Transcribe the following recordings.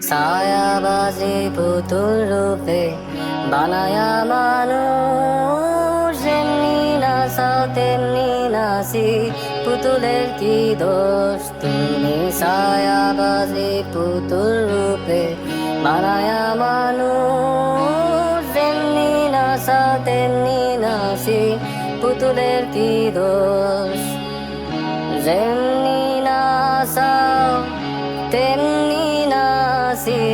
ছায়াবাজি পুতুল রূপে বানায়া মানুষ, যেমনি নাচাও তেমনি নাচি, পুতুলের কি দোষ? তুমি ছায়াবাজি পুতুল রূপে বানায়া মানুষ, যেমনি নাচাও তেমনি নাচি, পুতুলের কি দোষ? যেমনি নাচাও তেমনি নাচি,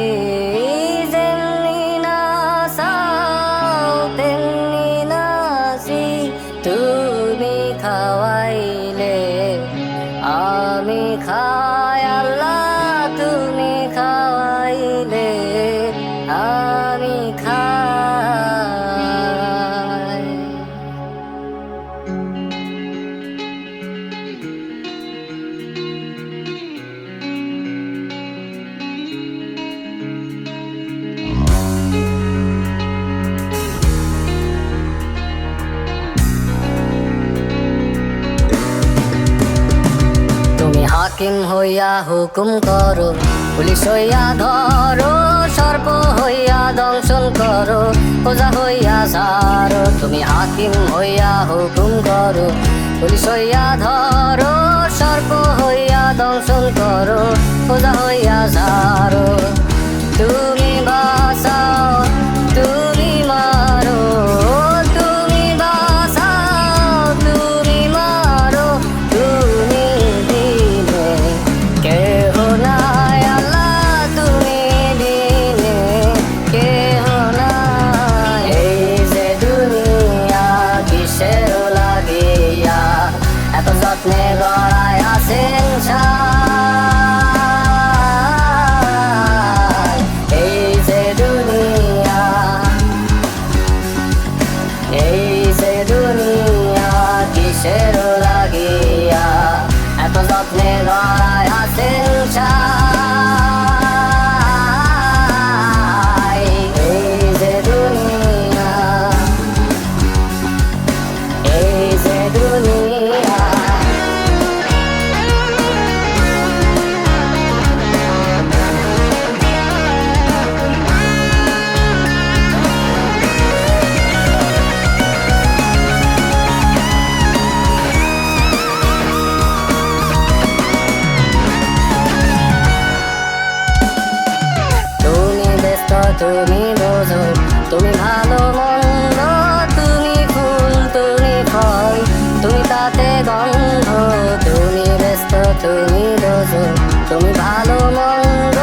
যেমনি নাচাও তেমনি নাচি, তুমি খাওয়াইলে আমি খাই, আল্লাহ তুমি খাওয়াইলে আমি খাই। তুমি হাকিম হইয়া হুকুম করো, পুলিশ হইয়া ধরো, সর্প হইয়া দংশন করো, ওজা হইয়া সারো। তুমি হাকিম হইয়া হুকুম করো, পুলিশ হইয়া ধরো, সর্প হইয়া দংশন করো, ওজা হইয়া সারো। তুমি বাঁচাও তুমি মারো, তুমি বাঁচাও তুমি মারো, তুমি দিনে কেহ নাই, আল্লাহ তুমি দিনে কেহ নাই। এই যে দুনিয়া কিসের লাগিয়া এত যত্নে গড়ায় আছেন সাই। এই যে দুনিয়া, এই যে দুনিয়া কিসের লাগিয়া এত যত্নে গড়ায় আছেন সাই। এই যে দুনিয়া, এই যে দুনিয়া। তুমি ব্যস্ত তুমি বোঝো, তুমি ভালো মন্দ, তুমি ফুল তুমি ফল, তুমি তাতে গন্ধ। তুমি ব্যস্ত তুমি বোঝো, তুমি ভালো মন্দ,